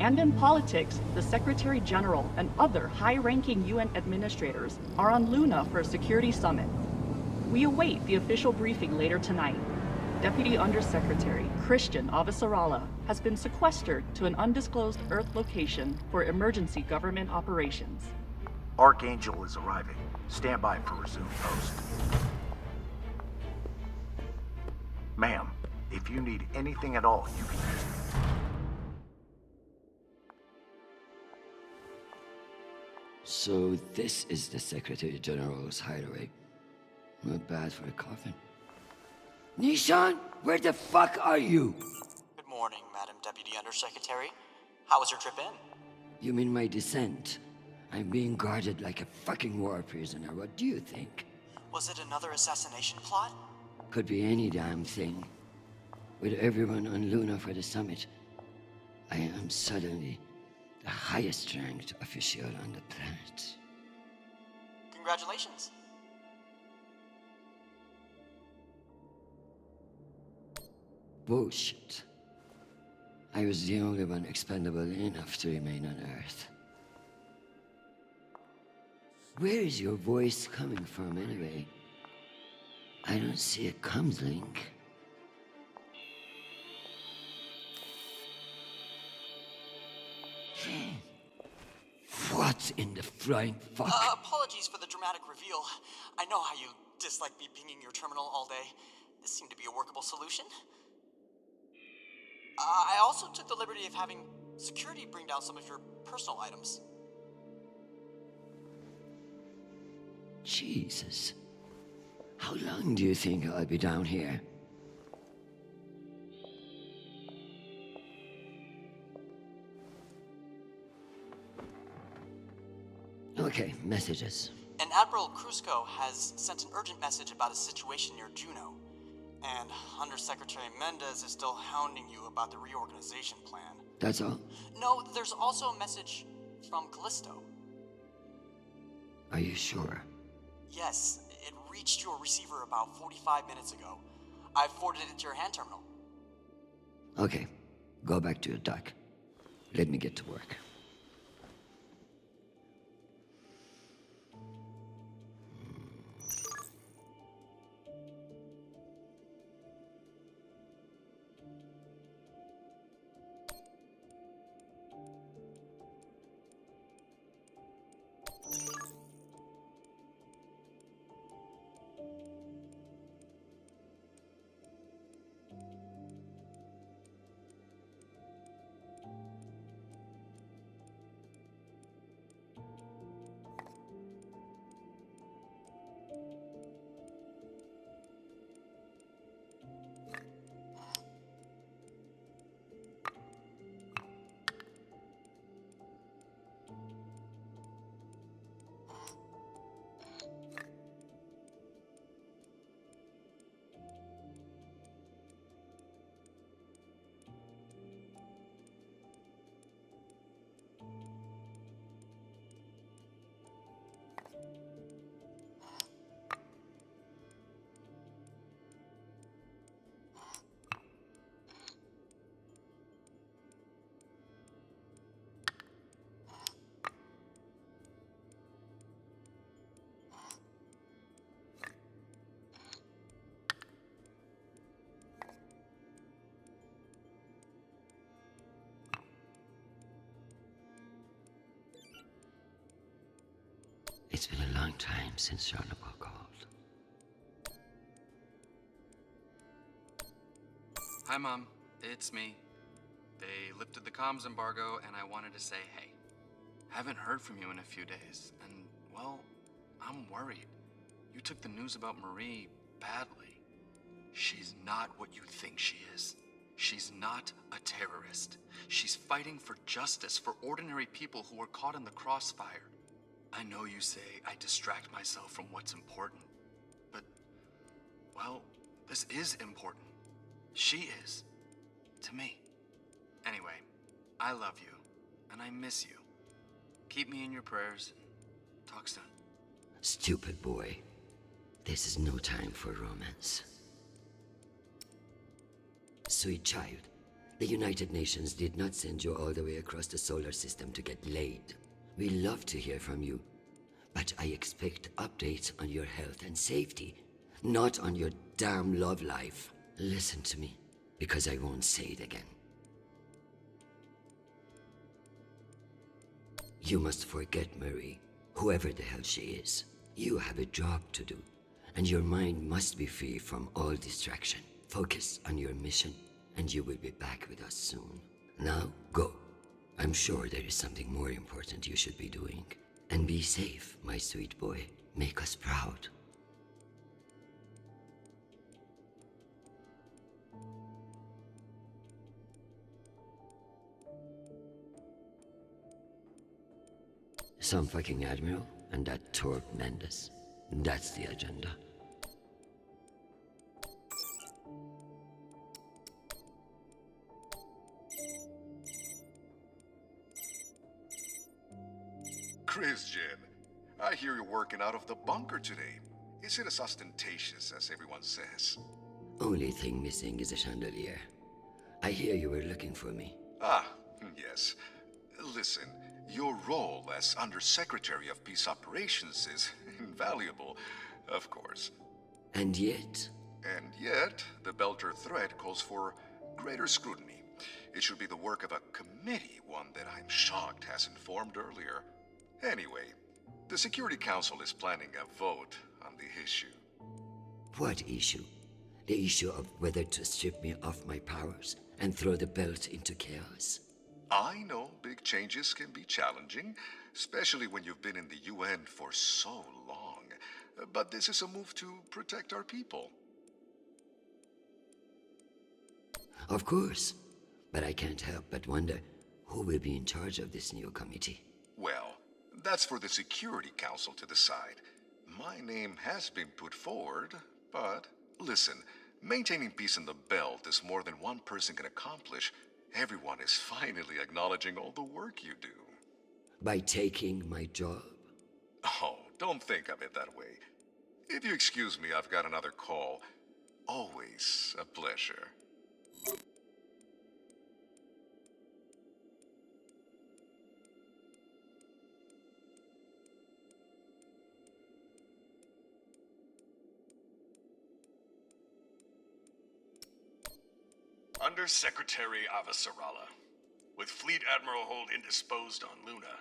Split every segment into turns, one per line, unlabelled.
And in politics, the Secretary General and other high-ranking UN administrators are on Luna for a security summit. We await the official briefing later tonight. Deputy Undersecretary Christian Avasarala has been sequestered to an undisclosed Earth location for emergency government operations.
Archangel is arriving. Stand by for resume post. Ma'am, if you need anything at all, you can use me.
So this is the Secretary General's hideaway. Not bad for a coffin. Nishan, where the fuck are you?
Good morning, Madam Deputy Undersecretary. How was your trip in?
You mean my descent? I'm being guarded like a fucking war prisoner. What do you think?
Was it another assassination plot?
Could be any damn thing. With everyone on Luna for the summit, I am suddenly the highest ranked official on the planet.
Congratulations.
Bullshit. I was the only one expendable enough to remain on Earth. Where is your voice coming from, anyway? I don't see a comms link. What in the flying fuck?
Apologies for the dramatic reveal. I know how you dislike me pinging your terminal all day. This seemed to be a workable solution. I also took the liberty of having security bring down some of your personal items.
Jesus. How long do you think I'll be down here? Okay, messages.
And Admiral Krusco has sent an urgent message about a situation near Juno. And Undersecretary Mendez is still hounding you about the reorganization plan.
That's all?
No, there's also a message from Callisto.
Are you sure?
Yes, it reached your receiver about 45 minutes ago. I forwarded it to your hand terminal.
Okay, go back to your dock. Let me get to work. It's been a long time since Chernobyl called.
Hi, Mom. It's me. They lifted the comms embargo, and I wanted to say hey. Haven't heard from you in a few days, and, well, I'm worried. You took the news about Marie badly. She's not what you think she is. She's not a terrorist. She's fighting for justice for ordinary people who were caught in the crossfire. I know you say I distract myself from what's important, but, well, this is important. She is. To me. Anyway, I love you, and I miss you. Keep me in your prayers, and talk soon.
Stupid boy. This is no time for romance. Sweet child, The United Nations did not send you all the way across the solar system to get laid. We love to hear from you, but I expect updates on your health and safety, not on your damn love life. Listen to me, because I won't say it again. You must forget Marie, whoever the hell she is. You have a job to do, and your mind must be free from all distraction. Focus on your mission, and you will be back with us soon. Now, go. I'm sure there is something more important you should be doing. And be safe, my sweet boy. Make us proud. Some fucking admiral and that Torb Mendes. That's the agenda.
Christian, I hear you're working out of the bunker today. Is it as ostentatious as everyone says?
Only thing missing is a chandelier. I hear you were looking for me.
Ah, yes. Listen, your role as Undersecretary of Peace Operations is invaluable, of course.
And yet?
And yet, the Belter threat calls for greater scrutiny. It should be the work of a committee, one that I'm shocked hasn't formed earlier. Anyway, the Security Council is planning a vote on the issue.
What issue? The issue of whether to strip me of my powers and throw the belt into chaos?
I know big changes can be challenging, especially when you've been in the UN for so long. But this is a move to protect our people.
Of course. But I can't help but wonder who will be in charge of this new committee.
Well, that's for the Security Council to decide. My name has been put forward, but listen, maintaining peace in the belt is more than one person can accomplish. Everyone is finally acknowledging all the work you do.
By taking my job?
Oh, don't think of it that way. If you excuse me, I've got another call. Always a pleasure.
Undersecretary Avasarala. With Fleet Admiral Holt indisposed on Luna,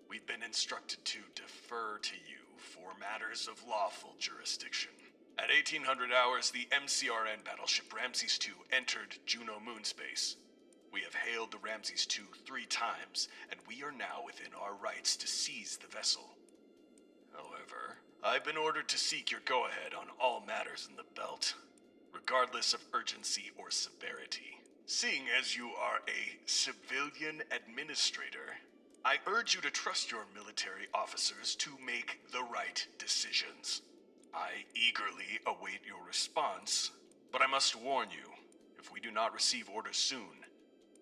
we've been instructed to defer to you for matters of lawful jurisdiction. At 1800 hours, the MCRN battleship Ramses II entered Juno moonspace. We have hailed the Ramses II 3 times, and we are now within our rights to seize the vessel. However, I've been ordered to seek your go-ahead on all matters in the belt, regardless of urgency or severity. Seeing as you are a civilian administrator, I urge you to trust your military officers to make the right decisions. I eagerly await your response, but I must warn you, if we do not receive orders soon,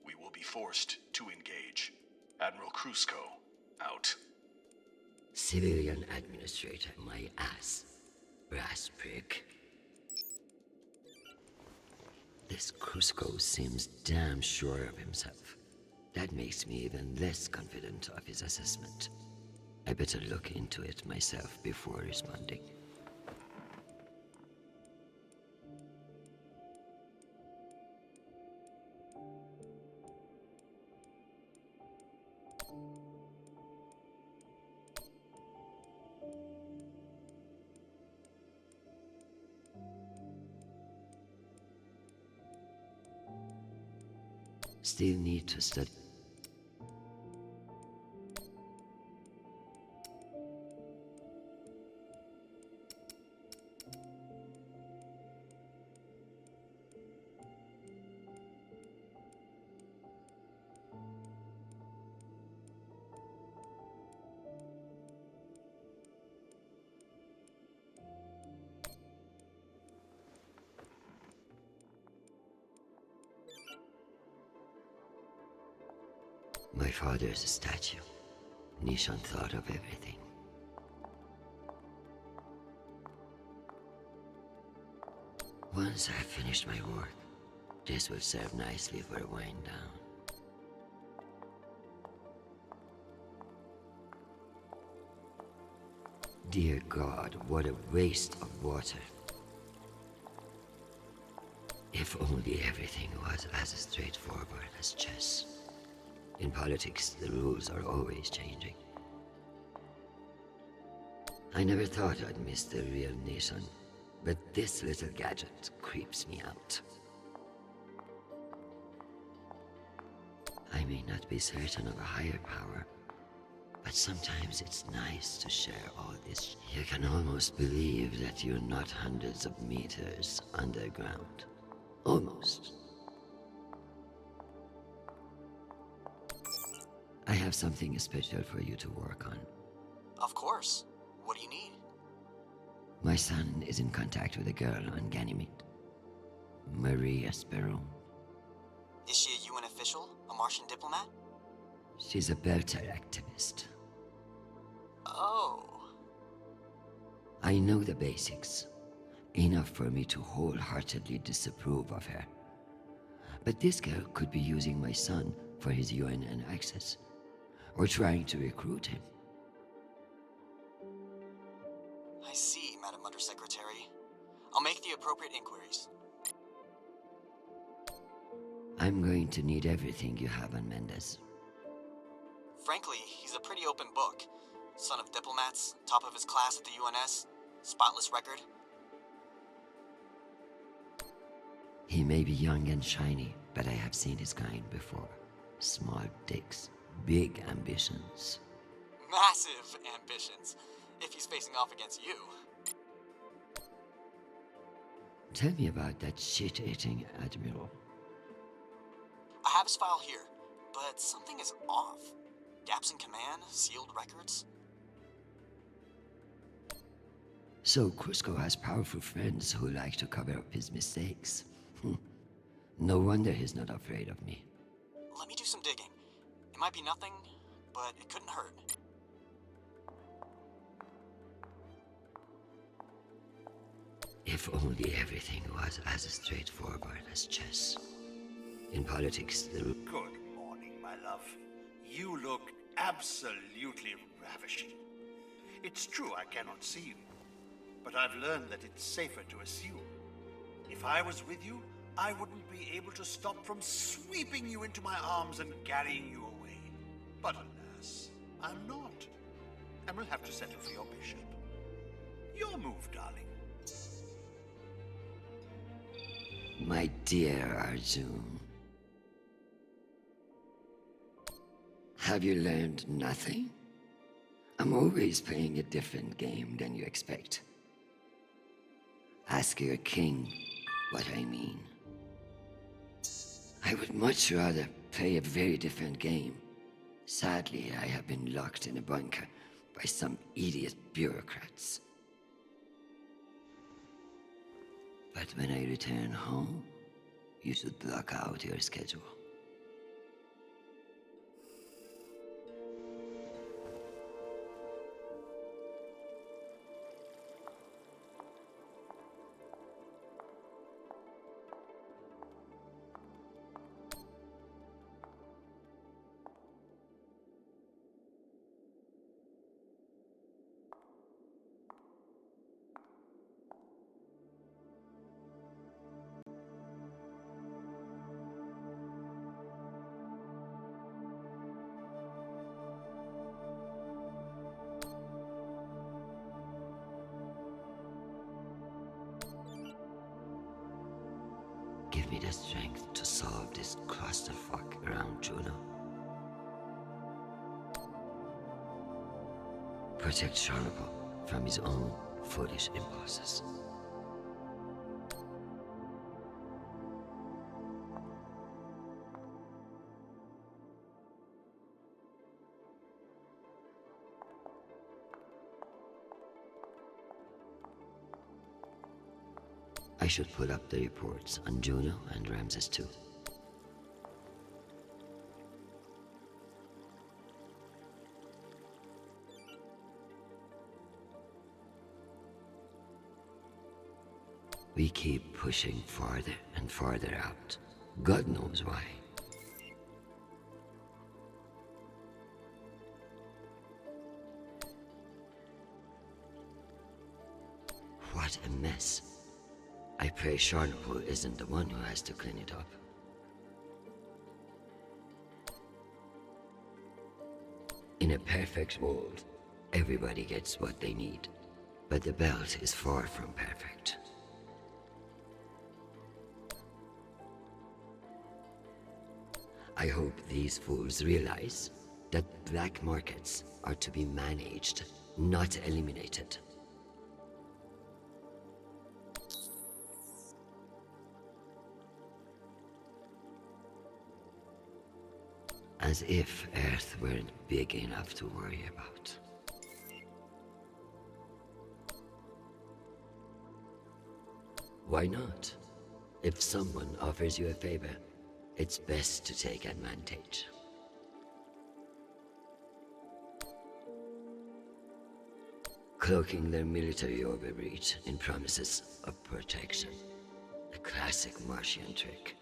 we will be forced to engage. Admiral Krusco, out.
Civilian administrator, my ass. Brass prick. This Krusco seems damn sure of himself. That makes me even less confident of his assessment. I better look into it myself before responding. Still need to study. My father's a statue. Nishan thought of everything. Once I have finished my work, This will serve nicely for a wind down. Dear God, what a waste of water. If only everything was as straightforward as chess. In politics, the rules are always changing. I never thought I'd miss the real nation, but this little gadget creeps me out. I may not be certain of a higher power, but sometimes it's nice to share all this. You can almost believe that you're not hundreds of meters underground. Almost. I have something special for you to work on.
Of course. What do you need?
My son is in contact with a girl on Ganymede. Maria Sparrow.
Is she a UN official? A Martian diplomat?
She's a Belter activist.
Oh.
I know the basics. Enough for me to wholeheartedly disapprove of her. But this girl could be using my son for his UN access, or trying to recruit him.
I see, Madam Undersecretary. I'll make the appropriate inquiries.
I'm going to need everything you have on Mendez.
Frankly, he's a pretty open book. Son of diplomats, top of his class at the UNS, spotless record.
He may be young and shiny, but I have seen his kind before. Small dicks, big ambitions.
Massive ambitions, if he's facing off against you.
Tell me about that shit-eating admiral.
I have his file here, but something is off. Gaps in command, sealed records.
So Cusco has powerful friends who like to cover up his mistakes. No wonder he's not afraid of me.
Let me do some digging. It might be nothing, but it couldn't hurt.
If only everything was as straightforward as chess. In politics, the
Good morning, my love. You look absolutely ravishing. It's true I cannot see you, but I've learned that it's safer to assume. If I was with you, I wouldn't be able to stop from sweeping you into my arms and carrying you away. But alas, I'm not, and will have to settle for your bishop. Your move, darling.
My dear Arjun. Have you learned nothing? I'm always playing a different game than you expect. Ask your king what I mean. I would much rather play a very different game. Sadly, I have been locked in a bunker by some idiot bureaucrats. But when I return home, you should block out your schedule. Give me the strength to solve this clusterfuck around Juno. Protect Sharpo from his own foolish impulses. I should put up the reports on Juno and Ramses too. We keep pushing farther and farther out, God knows why. What a mess. I pray Charnapol isn't the one who has to clean it up. In a perfect world, everybody gets what they need. But the belt is far from perfect. I hope these fools realize that black markets are to be managed, not eliminated. As if Earth weren't big enough to worry about. Why not? If someone offers you a favor, it's best to take advantage. Cloaking their military overreach in promises of protection. A classic Martian trick.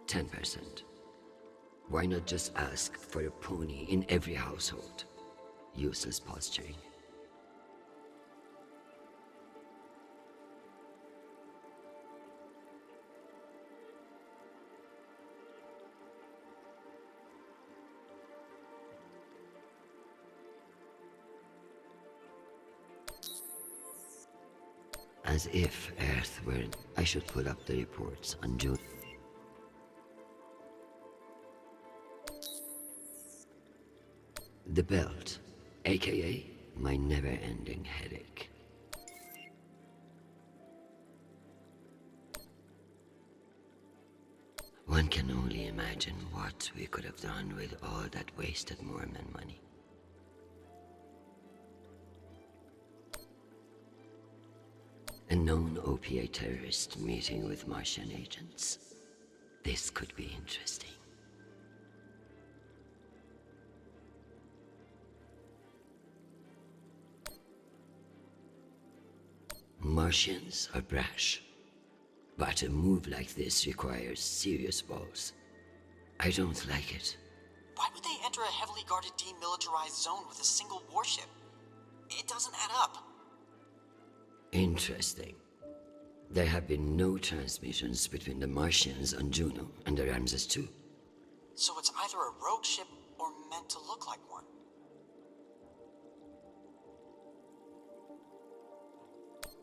$10%. Why not just ask for a pony in every household? Useless posturing. As if Earth weren't... I should pull up the reports on June. The belt, aka my never-ending headache. One can only imagine what we could have done with all that wasted Mormon money. A known opiate terrorist meeting with Martian agents. This could be interesting. Martians are brash, but a move like this requires serious balls. I don't like it.
Why would they enter a heavily guarded demilitarized zone with a single warship? It doesn't add up.
Interesting. There have been no transmissions between the Martians on Juno and the Ramses II.
So it's either a rogue ship or meant to look like one.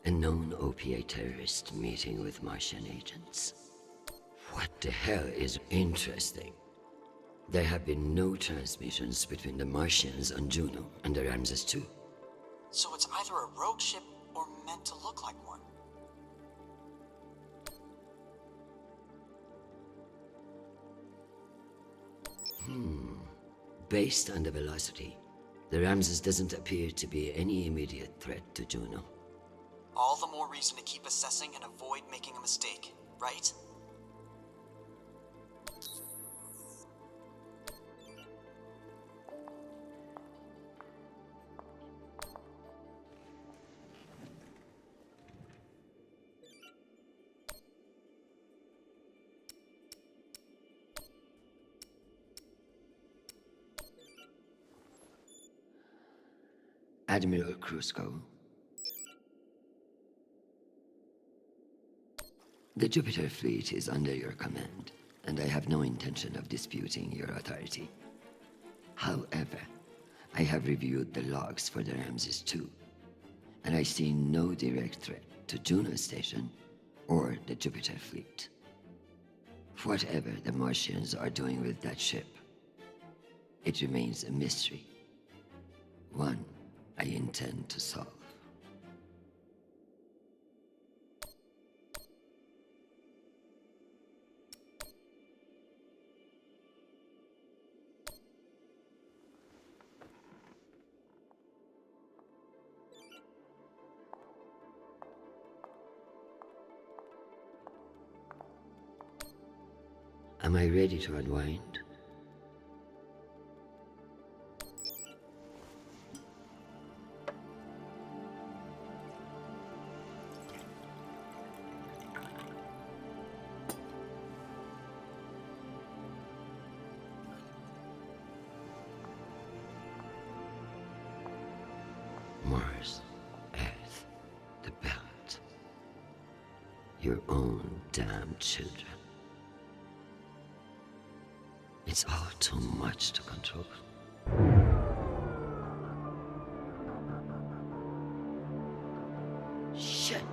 A known opiate terrorist meeting with Martian agents. What the hell is interesting? There have been no transmissions between the Martians on Juno and the Ramses II.
So it's either a rogue ship or meant to look like one.
Based on the velocity, the Ramses doesn't appear to be any immediate threat to Juno.
All the more reason to keep assessing and avoid making a mistake, right?
Admiral Krusco. The Jupiter fleet is under your command, and I have no intention of disputing your authority. However, I have reviewed the logs for the Ramses II, and I see no direct threat to Juno Station or the Jupiter fleet. Whatever the Martians are doing with that ship, it remains a mystery. One I intend to solve. Am I ready to unwind? Mars, Earth, the Belt. Your own damn children. It's all too much to control. Shit.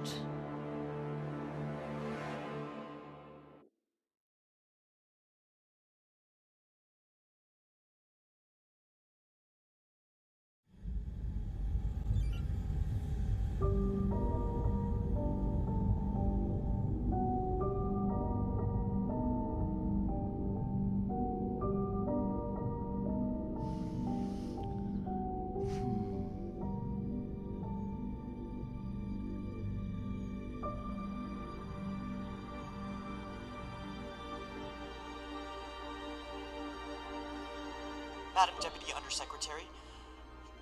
Madam Deputy Undersecretary,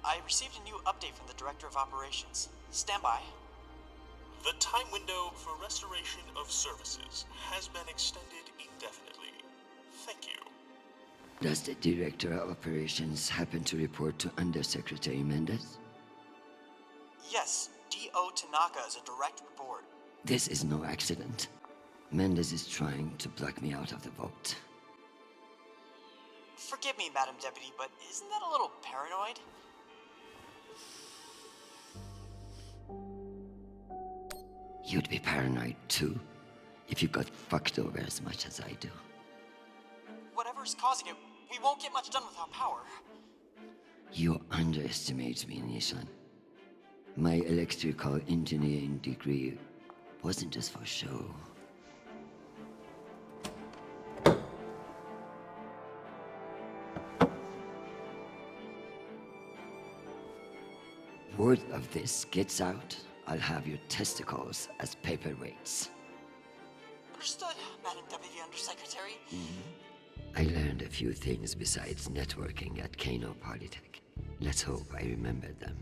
I received a new update from the Director of Operations. Stand by.
The time window for restoration of services has been extended indefinitely. Thank you.
Does the Director of Operations happen to report to Undersecretary Mendez?
Yes, D.O. Tanaka is a direct report.
This is no accident. Mendez is trying to block me out of the vote.
Forgive me, Madam Deputy, but isn't that a little paranoid?
You'd be paranoid too, if you got fucked over as much as I do.
Whatever's causing it, we won't get much done without power.
You underestimate me, Nishan. My electrical engineering degree wasn't just for show. Word of this gets out, I'll have your testicles as paperweights.
Understood, Madam Deputy Undersecretary.
I learned a few things besides networking at Kano Polytech. Let's hope I remember them.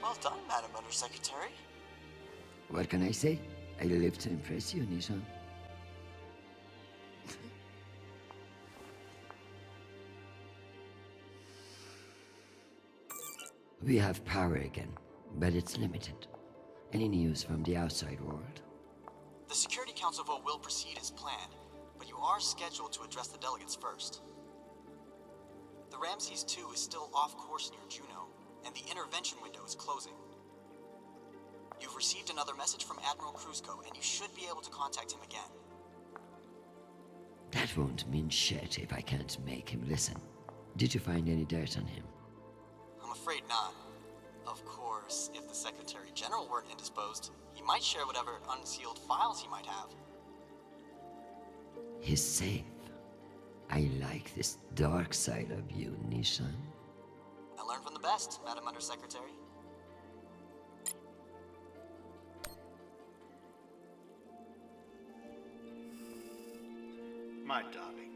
Well done, Madam Undersecretary.
What can I say? I live to impress you, Nishan. We have power again, but it's limited. Any news from the outside world?
The Security Council vote will proceed as planned, but you are scheduled to address the delegates first. The Ramses 2 is still off course near Juno, and the intervention window is closing. You've received another message from Admiral Kruzko, and you should be able to contact him again.
That won't mean shit if I can't make him listen. Did you find any dirt on him?
I'm afraid not. Of course, if the Secretary General weren't indisposed, he might share whatever unsealed files he might have.
He's safe. I like this dark side of you, Nishan.
I learned from the best, Madam Undersecretary.
My darling,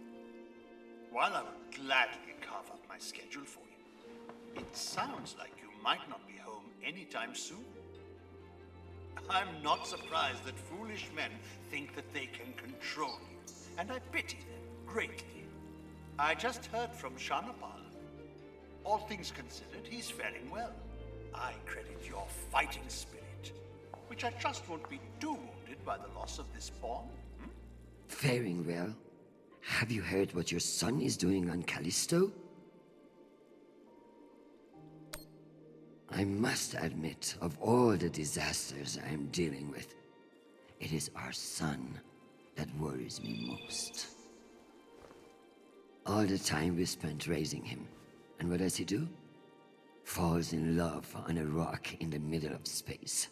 while I would gladly carve up my schedule for you, it sounds like you might not be home anytime soon. I'm not surprised that foolish men think that they can control you, and I pity them greatly. I just heard from Shanapal. All things considered, he's faring well. I credit your fighting spirit, which I trust won't be too wounded by the loss of this pawn.
Faring well? Have you heard what your son is doing on Callisto? I must admit, of all the disasters I am dealing with, it is our son that worries me most. All the time we spent raising him, and what does he do? Falls in love on a rock in the middle of space.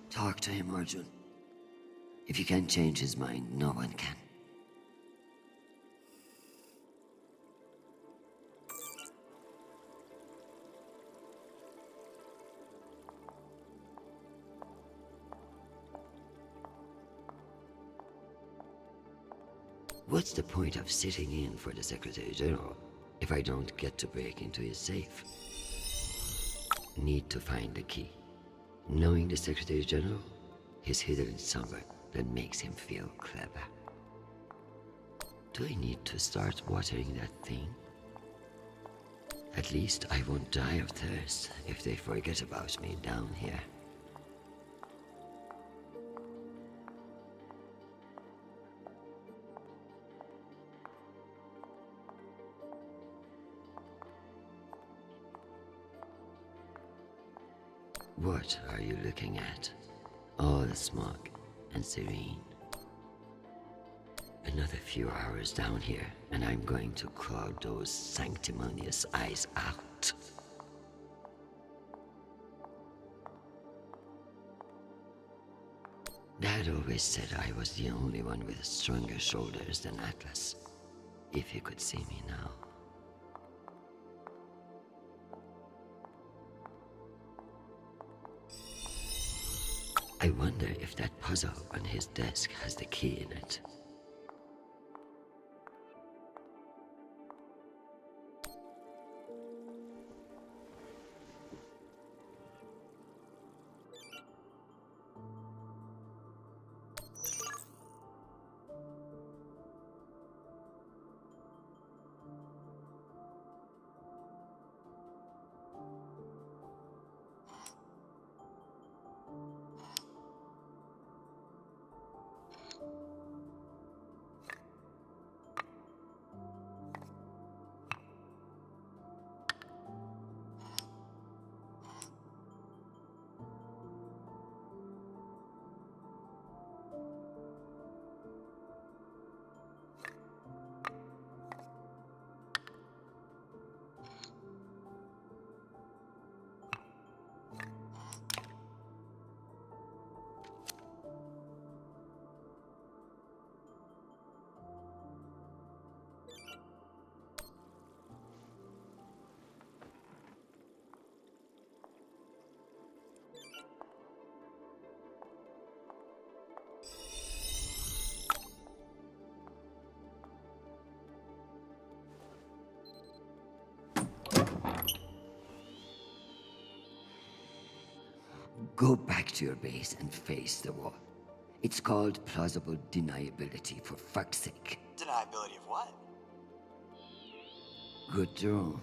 Talk to him, Arjun. If you can't change his mind, no one can. What's the point of sitting in for the Secretary General if I don't get to break into his safe? Need to find the key. Knowing the Secretary General, he's hidden it somewhere that makes him feel clever. Do I need to start watering that thing? At least I won't die of thirst if they forget about me down here. What are you looking at? All the smog and serene. Another few hours down here, and I'm going to clog those sanctimonious eyes out. Dad always said I was the only one with stronger shoulders than Atlas. If you could see me now. I wonder if that puzzle on his desk has the key in it. Go back to your base and face the wall. It's called plausible deniability, for fuck's sake.
Deniability of what?
Good drone.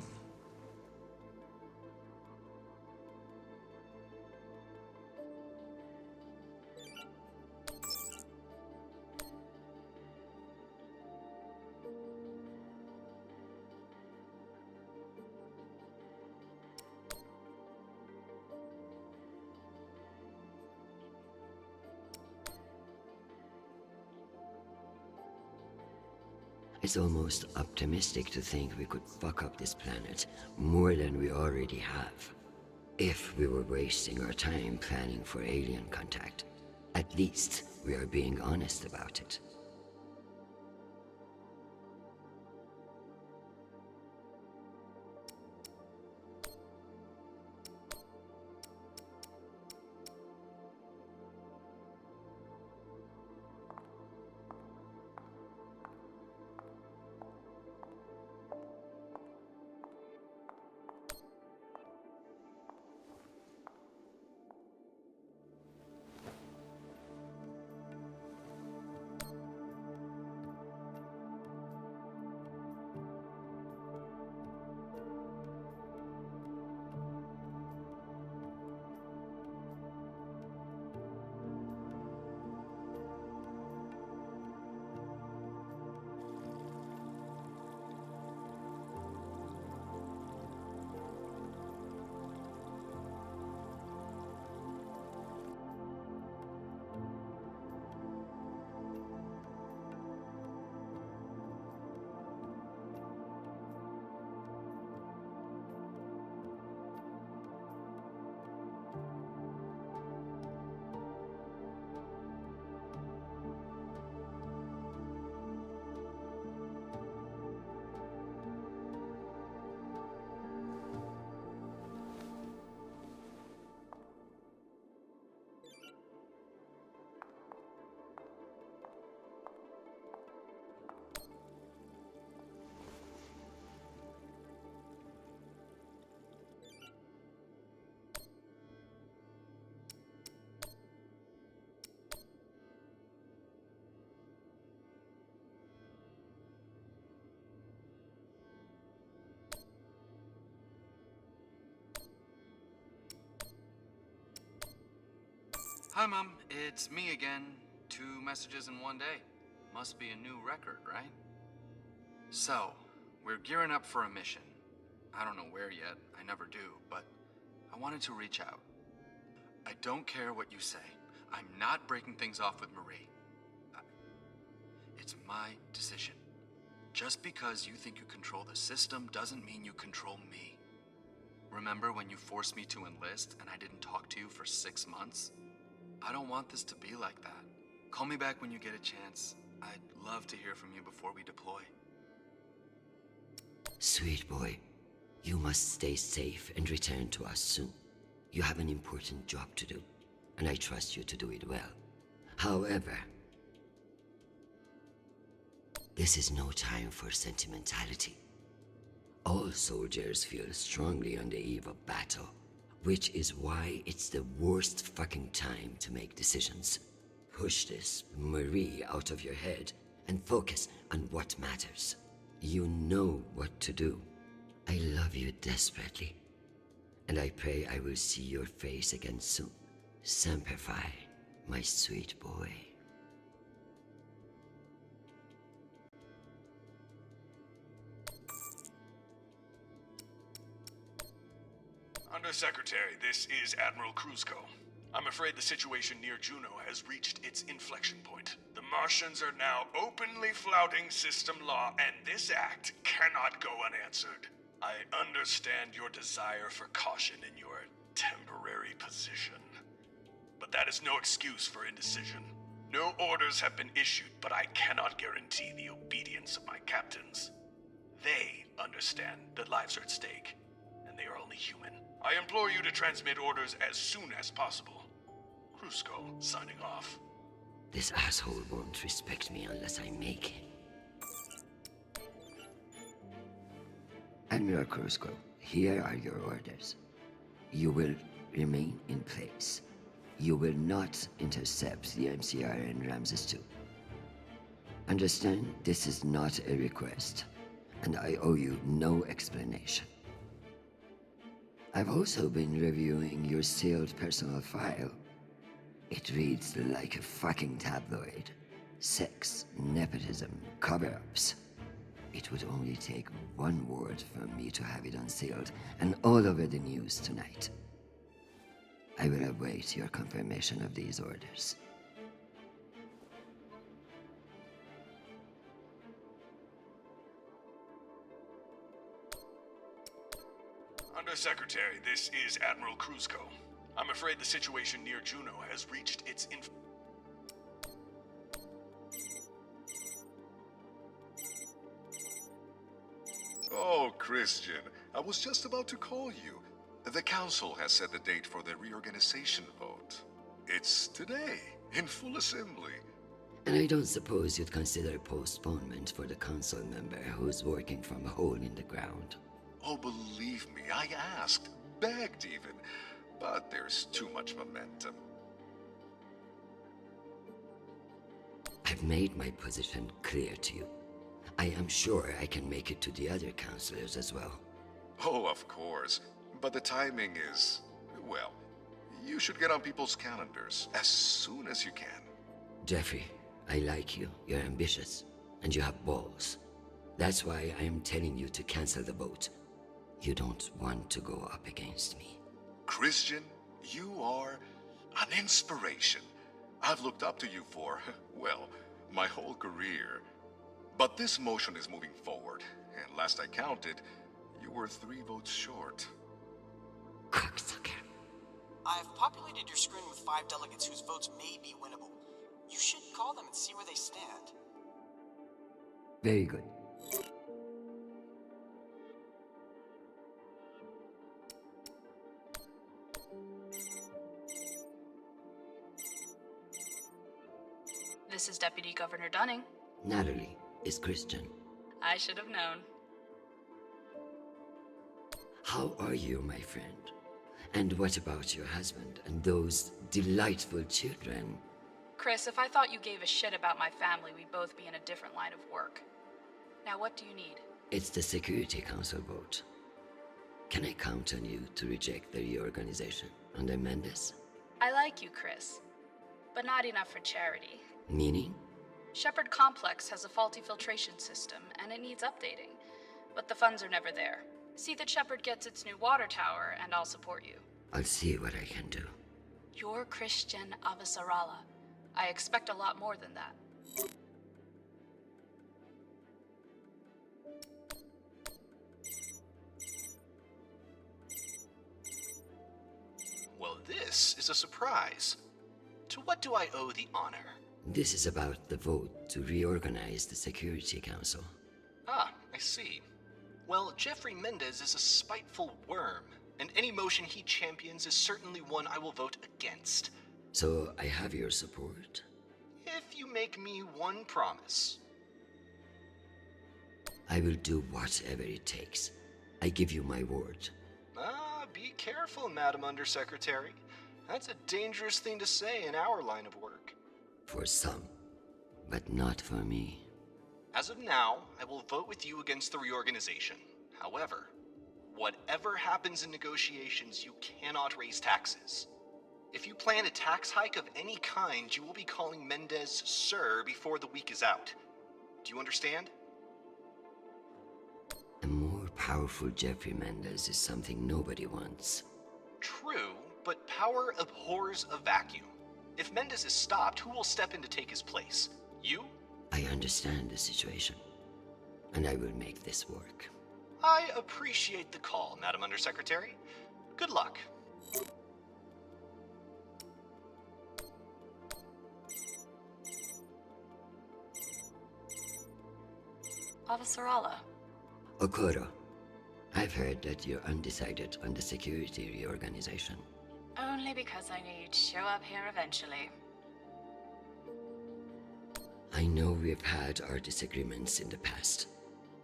It's almost optimistic to think we could fuck up this planet more than we already have. If we were wasting our time planning for alien contact, at least we are being honest about it.
Hi, Mom. It's me again. 2 messages in one day. Must be a new record, right? So, we're gearing up for a mission. I don't know where yet, I never do, but I wanted to reach out. I don't care what you say. I'm not breaking things off with Marie. It's my decision. Just because you think you control the system doesn't mean you control me. Remember when you forced me to enlist and I didn't talk to you for 6 months? I don't want this to be like that. Call me back when you get a chance. I'd love to hear from you before we deploy.
Sweet boy, you must stay safe and return to us soon. You have an important job to do, and I trust you to do it well. However, this is no time for sentimentality. All soldiers feel strongly on the eve of battle, which is why it's the worst fucking time to make decisions. Push this Marie out of your head and focus on what matters. You know what to do. I love you desperately, and I pray I will see your face again soon. Semper Fi, my sweet boy.
Undersecretary, this is Admiral Kruzko. I'm afraid the situation near Juno has reached its inflection point. The Martians are now openly flouting system law, and this act cannot go unanswered. I understand your desire for caution in your temporary position, but that is no excuse for indecision. No orders have been issued, but I cannot guarantee the obedience of my captains. They understand that lives are at stake, and they are only human. I implore you to transmit orders as soon as possible. Kruzko, signing off.
This asshole won't respect me unless I make him. Admiral Kruzko, here are your orders. You will remain in place. You will not intercept the MCR and Ramses 2. Understand, this is not a request, and I owe you no explanation. I've also been reviewing your sealed personal file. It reads like a fucking tabloid. Sex, nepotism, cover-ups. It would only take one word from me to have it unsealed and all over the news tonight. I will await your confirmation of these orders.
Undersecretary, this is Admiral Kruzko. I'm afraid the situation near Juno has reached its
Oh, Christian, I was just about to call you. The council has set the date for the reorganization vote. It's today, in full assembly.
And I don't suppose you'd consider postponement for the council member who's working from a hole in the ground.
Oh, believe me, I asked, begged even, but there's too much momentum.
I've made my position clear to you. I am sure I can make it to the other counselors as well.
Oh, of course, but the timing is, well, you should get on people's calendars as soon as you can.
Jeffrey, I like you. You're ambitious, and you have balls. That's why I am telling you to cancel the vote. You don't want to go up against me.
Christian, you are an inspiration. I've looked up to you for, well, my whole career. But this motion is moving forward, and last I counted, you were 3 votes short.
Cocksucker.
I've populated your screen with 5 delegates whose votes may be winnable. You should call them and see where they stand.
Very good.
This is Deputy Governor Dunning.
Natalie is Christian.
I should have known.
How are you, my friend? And what about your husband and those delightful children?
Chris, if I thought you gave a shit about my family, we'd both be in a different line of work. Now, what do you need?
It's the Security Council vote. Can I count on you to reject the reorganization under Mendes?
I like you, Chris. but not enough for charity.
Meaning?
Shepherd Complex has a faulty filtration system, and it needs updating. But the funds are never there. See that Shepherd gets its new water tower, and I'll support you.
I'll see what I can do.
You're Christian Avasarala. I expect a lot more than that.
Well, this is a surprise. To what do I owe the honor?
This is about the vote to reorganize the Security Council.
Ah, I see. Well, Jeffrey Mendez is a spiteful worm, and any motion he champions is certainly one I will vote against.
So I have your support?
If you make me one promise.
I will do whatever it takes. I give you my word.
Ah, be careful, Madam Undersecretary. That's a dangerous thing to say in our line of work.
For some, but not for me.
As of now, I will vote with you against the reorganization. However, whatever happens in negotiations, you cannot raise taxes. If you plan a tax hike of any kind, you will be calling Mendez Sir before the week is out. Do you understand?
A more powerful Jeffrey Mendez is something nobody wants.
True, but power abhors a vacuum. If Mendez is stopped, who will step in to take his place? You?
I understand the situation, and I will make this work.
I appreciate the call, Madam Undersecretary. Good luck.
Avasarala.
Okoro, I've heard that you're undecided on the security reorganization.
Only because I knew you'd show up here eventually.
I know we've had our disagreements in the past,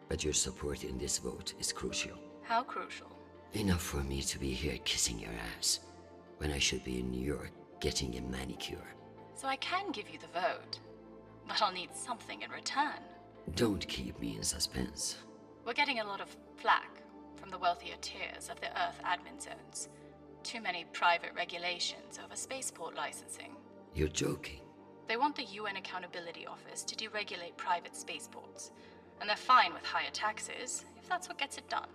but your support in this vote is crucial.
How crucial?
Enough for me to be here kissing your ass, when I should be in New York getting a manicure.
So I can give you the vote, but I'll need something in return.
Don't keep me in suspense.
We're getting a lot of flack from the wealthier tiers of the Earth admin zones. Too many private regulations over spaceport licensing.
You're joking.
They want the UN Accountability Office to deregulate private spaceports, and they're fine with higher taxes if that's what gets it done.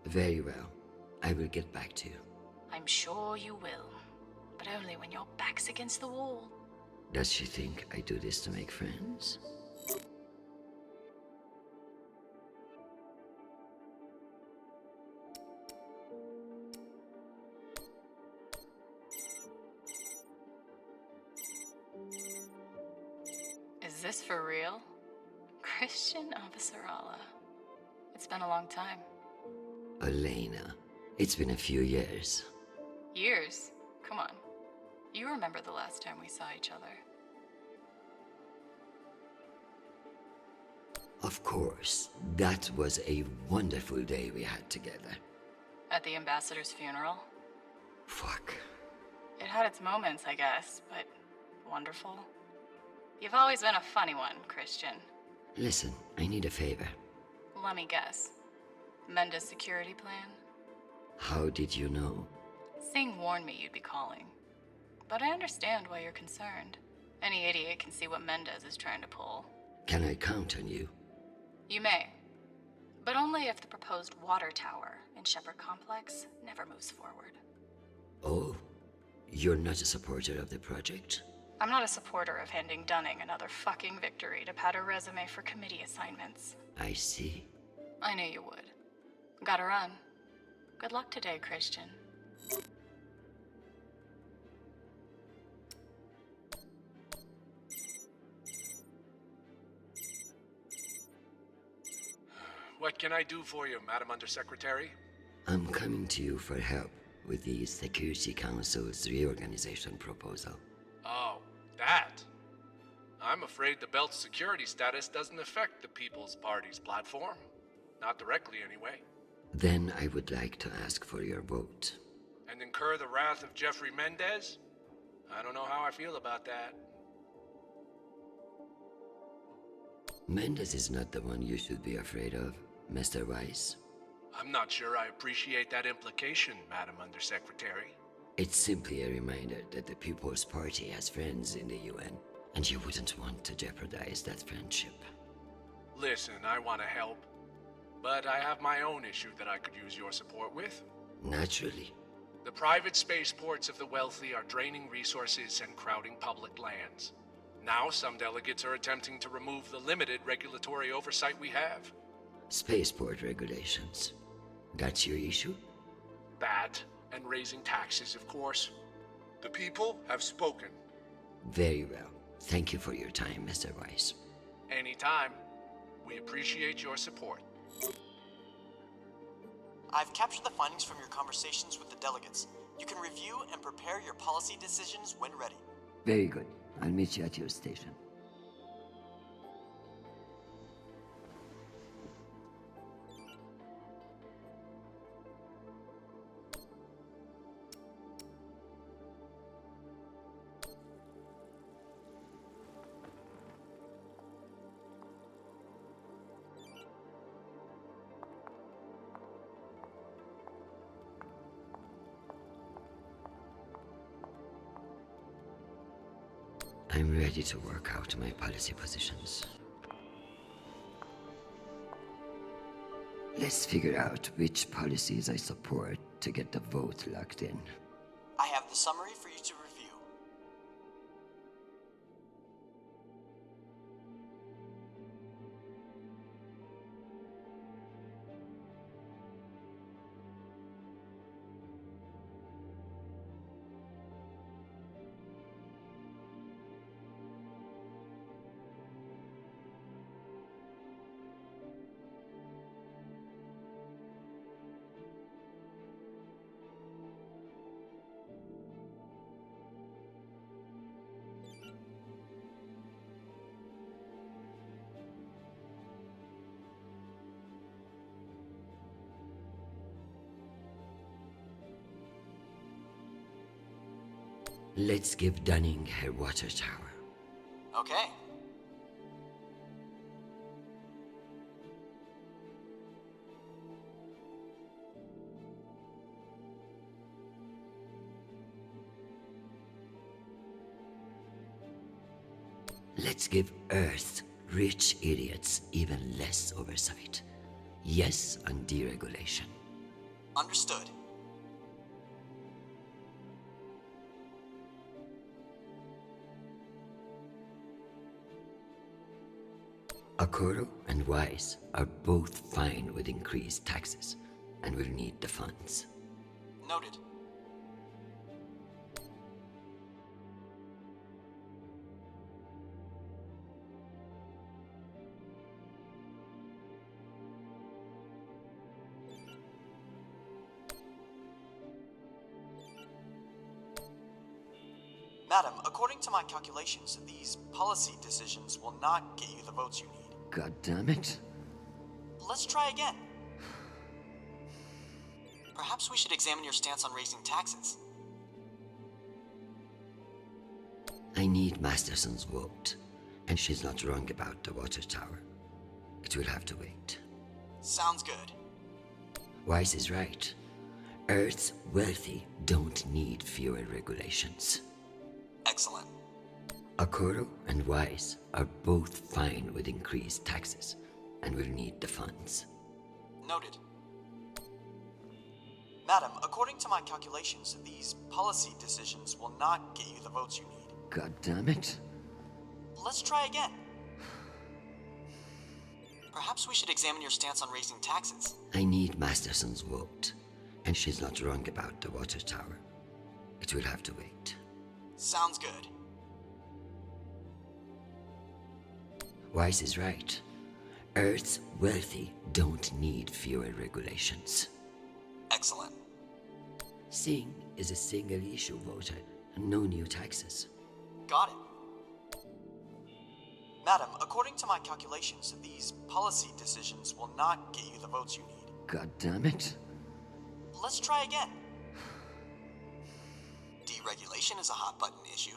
Very well. I will get back to you.
I'm sure you will, but only when your back's against the wall.
Does she think I do this to make friends?
Is this for real? Christian Avasarala. It's been a long time.
Elena, it's been a few years.
Years? Come on. You remember the last time we saw each other.
Of course, that was a wonderful day we had together.
At the ambassador's funeral?
Fuck.
It had its moments, I guess, but wonderful. You've always been a funny one, Christian.
Listen, I need a favor.
Let me guess. Mendez security plan?
How did you know?
Singh warned me you'd be calling. But I understand why you're concerned. Any idiot can see what Mendez is trying to pull.
Can I count on you?
You may. But only if the proposed water tower in Shepherd Complex never moves forward.
Oh, you're not a supporter of the project?
I'm not a supporter of handing Dunning another fucking victory to pad her resume for committee assignments.
I see.
I knew you would. Gotta run. Good luck today, Christian.
What can I do for you, Madam Undersecretary?
I'm coming to you for help with the Security Council's reorganization proposal.
Oh, that. I'm afraid the belt's security status doesn't affect the People's Party's platform. Not directly, anyway.
Then I would like to ask for your vote.
And incur the wrath of Jeffrey Mendez? I don't know how I feel about that.
Mendez is not the one you should be afraid of, Mr. Weiss.
I'm not sure I appreciate that implication, Madam Undersecretary.
It's simply a reminder that the People's Party has friends in the UN, and you wouldn't want to jeopardize that friendship.
Listen, I want to help, but I have my own issue that I could use your support with.
Naturally.
The private spaceports of the wealthy are draining resources and crowding public lands. Now some delegates are attempting to remove the limited regulatory oversight we have.
Spaceport regulations. That's your issue?
That, and raising taxes, of course. The people have spoken.
Very well. Thank you for your time, Mr. Weiss.
Anytime. We appreciate your support.
I've captured the findings from your conversations with the delegates. You can review and prepare your policy decisions when ready.
Very good. I'll meet you at your station. I'm ready to work out my policy positions. Let's figure out which policies I support to get the vote locked in.
I have the summary for you to review.
Let's give Dunning her water tower.
Okay.
Let's give Earth rich idiots even less oversight. Yes on deregulation.
Understood.
Okoro and Wise are both fine with increased taxes, and will need the funds.
Noted. Madam, according to my calculations, these policy decisions will not get you the votes you need.
God damn it.
Let's try again. Perhaps we should examine your stance on raising taxes.
I need Masterson's vote, and she's not wrong about the water tower. It will have to wait.
Sounds good.
Wise is right. Earth's wealthy don't need fewer regulations.
Excellent.
Okoro and Wise are both fine with increased taxes, and will need the funds.
Noted. Madam, according to my calculations, these policy decisions will not get you the votes you need.
God damn it.
Let's try again. Perhaps we should examine your stance on raising taxes.
I need Masterson's vote, and she's not wrong about the water tower. It will have to wait.
Sounds good.
Wise is right. Earth's wealthy don't need fewer regulations.
Excellent.
Singh is a single-issue voter and no new taxes.
Got it. Madam, according to my calculations, these policy decisions will not get you the votes you need.
God damn it.
Let's try again. Deregulation is a hot-button issue.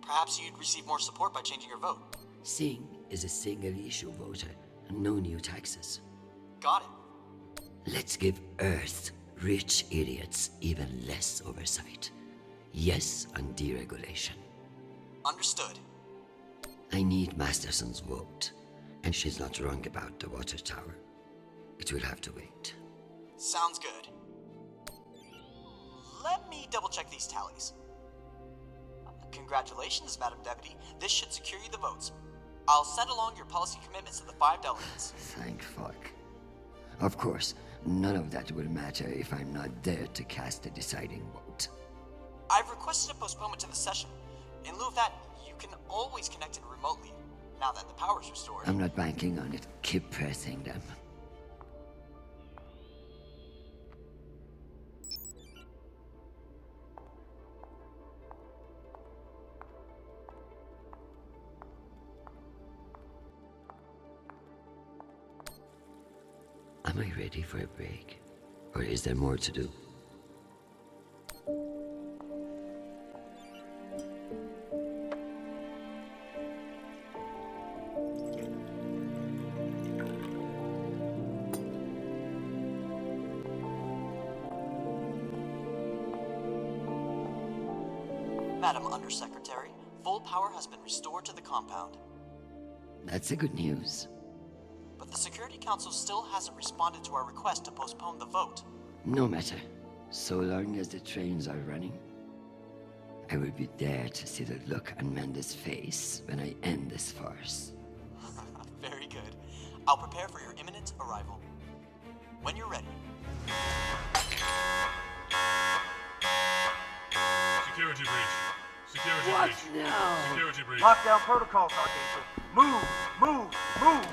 Perhaps you'd receive more support by changing your vote.
Singh is a single-issue voter and no new taxes.
Got it.
Let's give Earth rich idiots even less oversight. Yes on deregulation.
Understood.
I need Masterson's vote, and she's not wrong about the water tower. It will have to wait.
Sounds good. Let me double check these tallies. Congratulations, Madam Deputy. This should secure you the votes. I'll send along your policy commitments to the 5 delegates.
Thank fuck. Of course, none of that will matter if I'm not there to cast the deciding vote.
I've requested a postponement to the session. In lieu of that, you can always connect in remotely, now that the power's restored.
I'm not banking on it. Keep pressing them. Am I ready for a break? Or is there more to do?
Madam Undersecretary, full power has been restored to the compound.
That's the good news.
But the Security Council still hasn't responded to our request to postpone the vote.
No matter. So long as the trains are running, I will be there to see the look on Amanda's face when I end this farce.
Very good. I'll prepare for your imminent arrival. When you're ready.
Security breach. Security
What
breach.
now?
Security breach.
Lockdown protocols, Archangel. Move, move, move.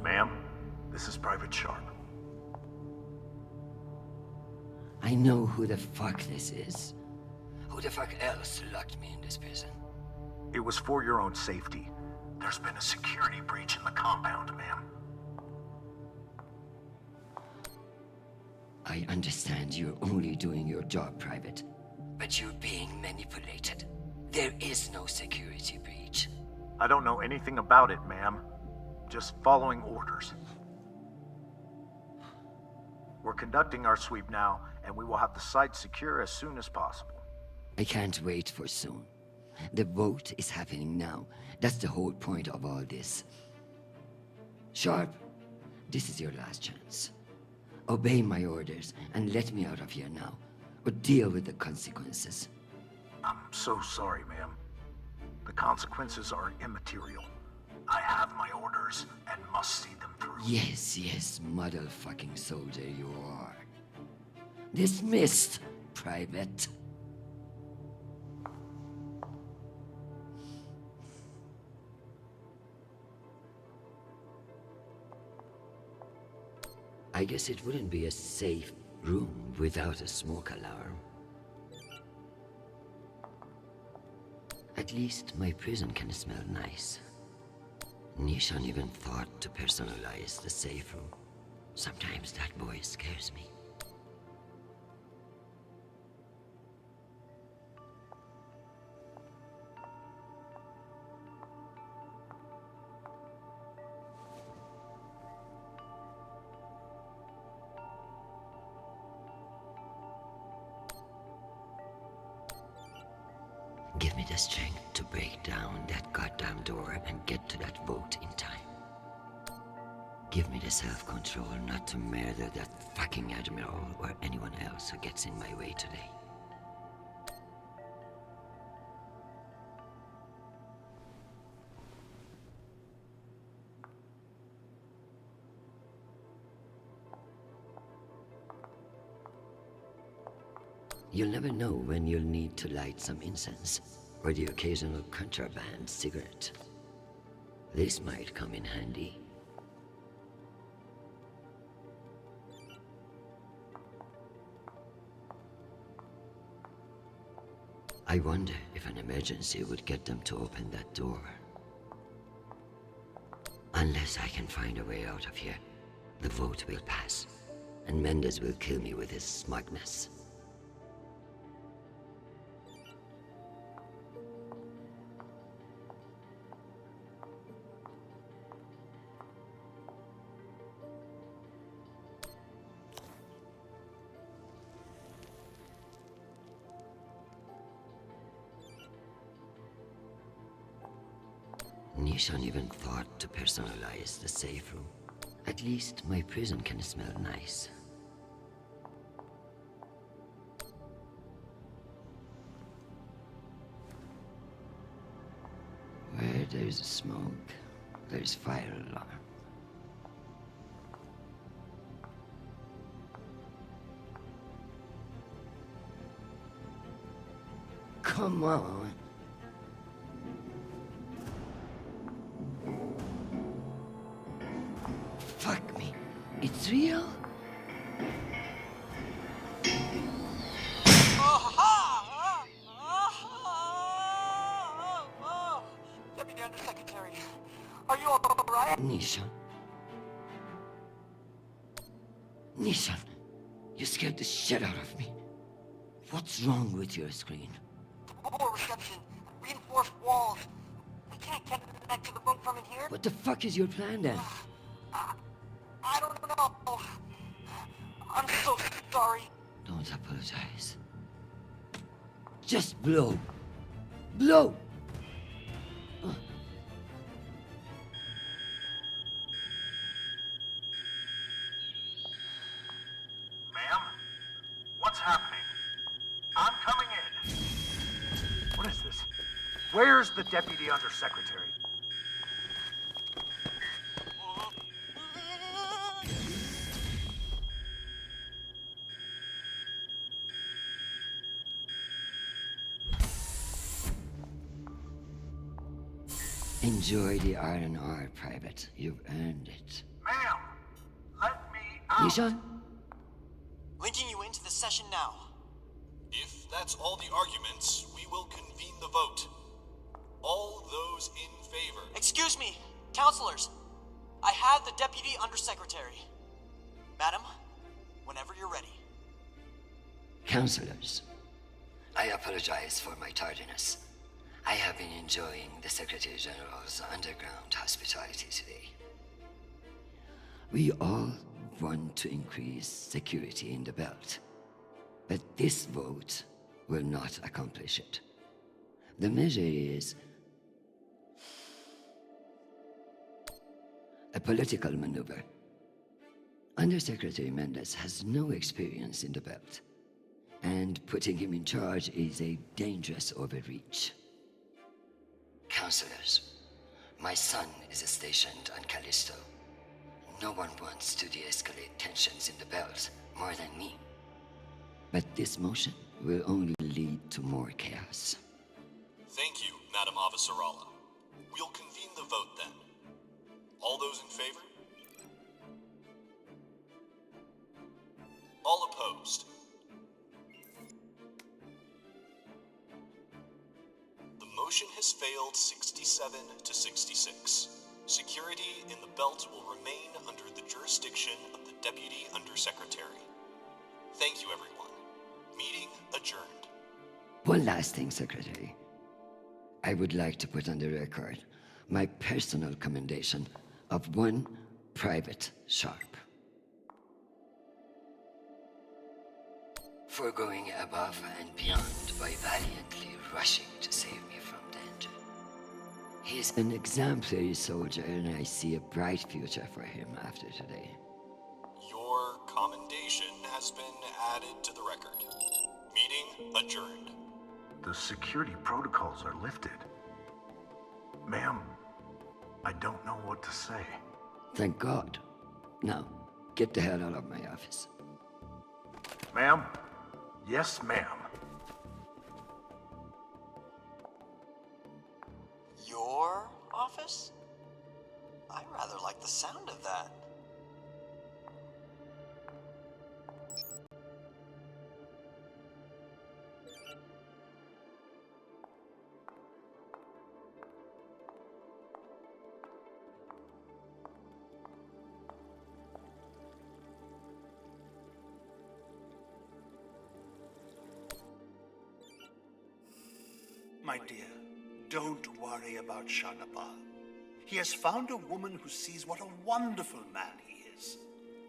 Ma'am, this is Private Sharp.
I know who the fuck this is. Who the fuck else locked me in this prison?
It was for your own safety. There's been a security breach in the compound, ma'am.
I understand you're only doing your job, Private. But you're being manipulated. There is no security breach.
I don't know anything about it, ma'am. Just following orders. We're conducting our sweep now, and we will have the site secure as soon as possible.
I can't wait for soon. The vote is happening now. That's the whole point of all this. Sharp, this is your last chance. Obey my orders and let me out of here now, or deal with the consequences.
I'm so sorry, ma'am. The consequences are immaterial. I have my orders and must see them through.
Yes, motherfucking soldier you are. Dismissed, Private. I guess it wouldn't be a safe room without a smoke alarm. At least my prison can smell nice. Nishan even thought to personalize the safe room. Sometimes that boy scares me. Give me the strength to break down that goddamn door and get to that vote in time. Give me the self-control not to murder that fucking Admiral or anyone else who gets in my way today. You'll never know when you'll need to light some incense, or the occasional contraband cigarette. This might come in handy. I wonder if an emergency would get them to open that door. Unless I can find a way out of here, the vote will pass, and Mendez will kill me with his smugness. Nishan even thought to personalize the safe room. At least my prison can smell nice. Where there's smoke, there's fire alarm. Come on. Fuck me. It's real?
Deputy Undersecretary, are you alright?
Nishan. Nishan, you scared the shit out of me. What's wrong with your screen?
Poor reception. Reinforced walls. We can't get back to the room from in here.
What the fuck is your plan then?
I don't know. I'm so sorry.
Don't apologize. Just blow. Blow!
Ma'am? What's happening? I'm coming in. What is this? Where's the Deputy Undersecretary?
Enjoy the R&R, Private. You've earned it.
Ma'am! Let me out!
Nishan?
Linking you into the session now.
If that's all the arguments, we will convene the vote. All those in favor.
Excuse me, counselors. I have the Deputy Undersecretary. Madam, whenever you're ready.
Counselors, I apologize for my tardiness. I have been enjoying the Secretary General's underground hospitality today. We all want to increase security in the belt, but this vote will not accomplish it. The measure is a political maneuver. Undersecretary Mendez has no experience in the belt, and putting him in charge is a dangerous overreach. Counselors, my son is stationed on Callisto. No one wants to de-escalate tensions in the belt more than me. But this motion will only lead to more chaos.
Thank you, Madam Avasarala. We'll convene the vote then. All those in favor? All opposed? The motion has failed 67 to 66. Security in the belt will remain under the jurisdiction of the Deputy Undersecretary. Thank you, everyone. Meeting adjourned.
One last thing, Secretary. I would like to put on the record my personal commendation of one Private Sharp. For going above and beyond by valiantly rushing to save me from danger. He's an exemplary soldier, and I see a bright future for him after today.
Your commendation has been added to the record. Meeting adjourned.
The security protocols are lifted. Ma'am, I don't know what to say.
Thank God. Now, get the hell out of my office.
Ma'am? Yes, ma'am.
Your office? I rather like the sound of that.
My dear, don't worry about Shanapal. He has found a woman who sees what a wonderful man he is.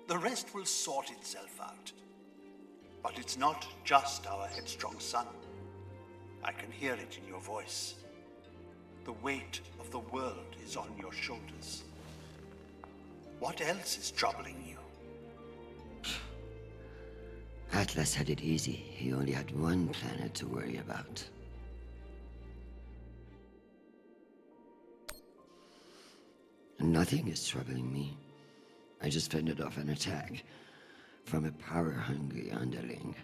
The rest will sort itself out. But it's not just our headstrong son. I can hear it in your voice. The weight of the world is on your shoulders. What else is troubling you?
Atlas had it easy. He only had one planet to worry about. Nothing is troubling me. I just fended off an attack from a power-hungry underling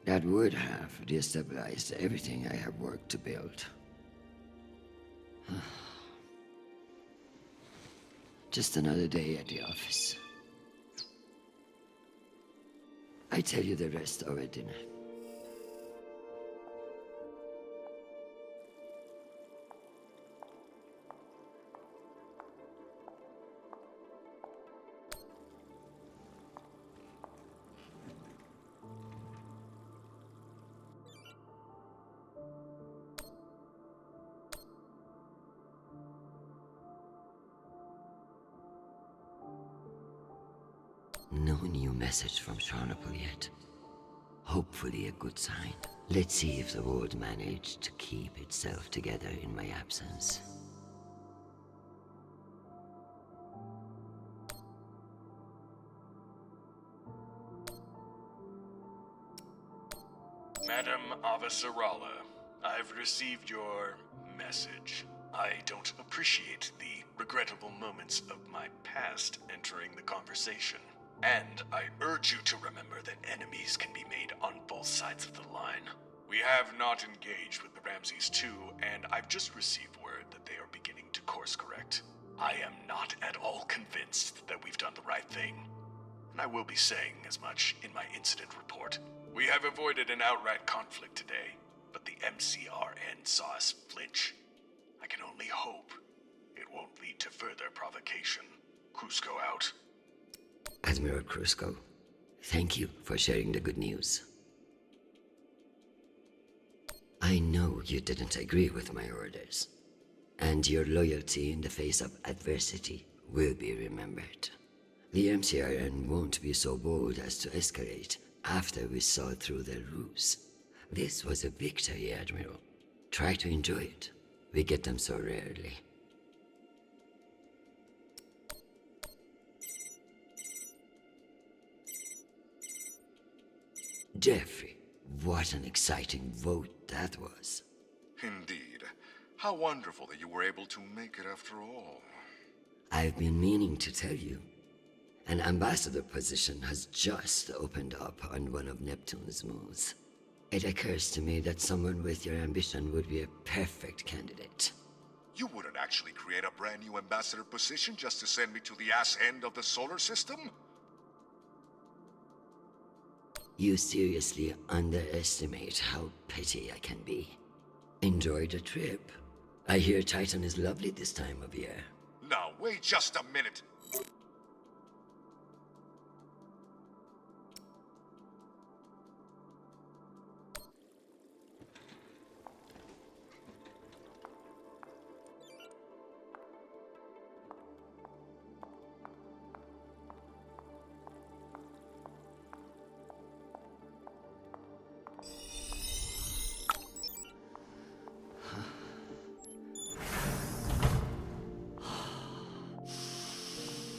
that would have destabilized everything I have worked to build. Just another day at the office. I tell you the rest over dinner. No new message from Sharnapal yet. Hopefully a good sign. Let's see if the world managed to keep itself together in my absence.
Madam Avasarala, I've received your message. I don't appreciate the regrettable moments of my past entering the conversation. And I urge you to remember that enemies can be made on both sides of the line. We have not engaged with the Ramses II, and I've just received word that they are beginning to course correct. I am not at all convinced that we've done the right thing, and I will be saying as much in my incident report. We have avoided an outright conflict today, but the MCRN saw us flinch. I can only hope it won't lead to further provocation. Cusco out.
Admiral Cusco, thank you for sharing the good news. I know you didn't agree with my orders, and your loyalty in the face of adversity will be remembered. The MCRN won't be so bold as to escalate after we saw through their ruse. This was a victory, Admiral. Try to enjoy it. We get them so rarely. Jeffrey, what an exciting vote that was.
Indeed. How wonderful that you were able to make it after all.
I've been meaning to tell you. An ambassador position has just opened up on one of Neptune's moons. It occurs to me that someone with your ambition would be a perfect candidate.
You wouldn't actually create a brand new ambassador position just to send me to the ass end of the solar system?
You seriously underestimate how petty I can be. Enjoy the trip. I hear Titan is lovely this time of year.
Now, wait just a minute.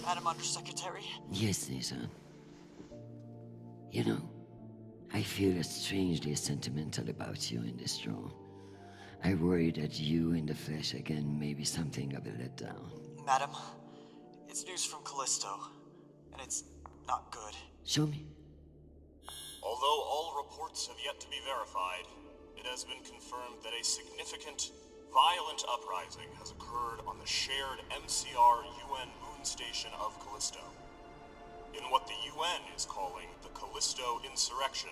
Madam Undersecretary?
Yes, Nathan. You know, I feel strangely sentimental about you in this room. I worry that you in the flesh again may be something of a letdown.
Madam, it's news from Callisto, and it's not good.
Show me.
Although all reports have yet to be verified, it has been confirmed that a significant, violent uprising has occurred on the shared MCR-UN moon station of Callisto. In what the UN is calling the Callisto Insurrection,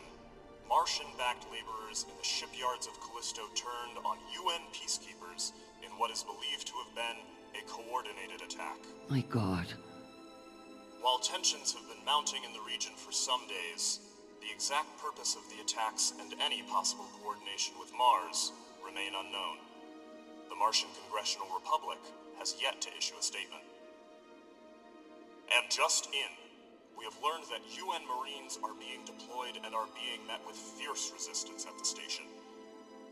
Martian-backed laborers in the shipyards of Callisto turned on UN peacekeepers in what is believed to have been a coordinated attack.
My God.
While tensions have been mounting in the region for some days, the exact purpose of the attacks and any possible coordination with Mars remain unknown. The Martian Congressional Republic has yet to issue a statement. And just in, we have learned that UN Marines are being deployed and are being met with fierce resistance at the station.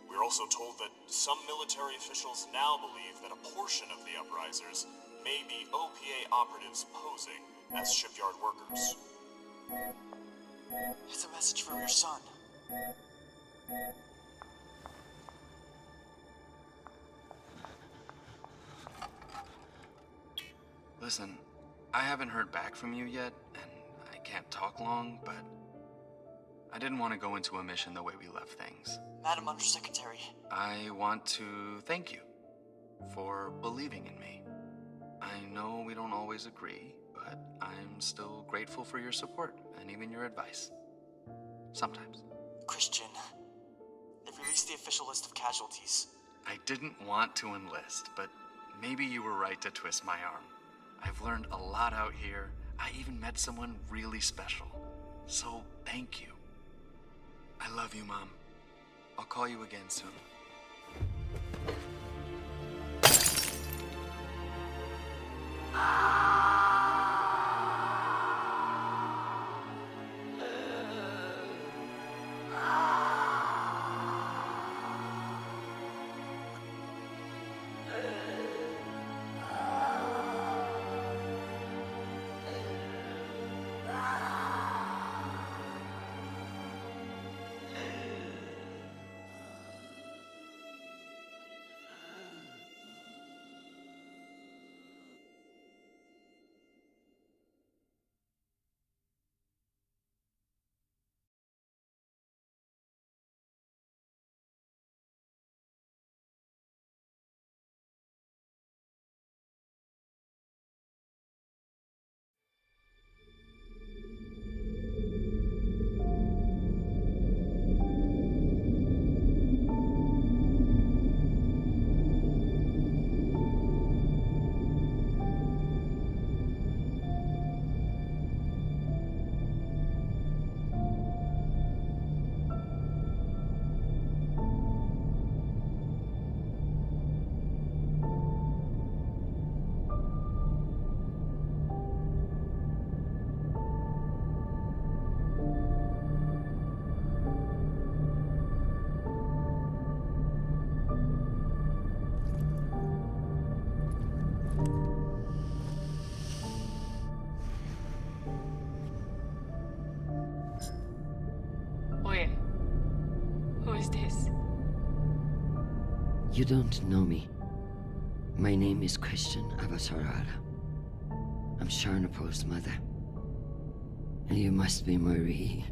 We're also told that some military officials now believe that a portion of the uprisers may be OPA operatives posing as shipyard workers.
It's a message from your son.
Listen, I haven't heard back from you yet, and I can't talk long, but I didn't want to go into a mission the way we left things.
Madam Undersecretary.
I want to thank you for believing in me. I know we don't always agree, but I'm still grateful for your support and even your advice. Sometimes.
Christian, they've released the official list of casualties.
I didn't want to enlist, but maybe you were right to twist my arm. I've learned a lot out here. I even met someone really special. So, thank you. I love you, Mom. I'll call you again soon.
You don't know me. My name is Christian Avasarala. I'm Sharnapol's mother. And you must be Marie.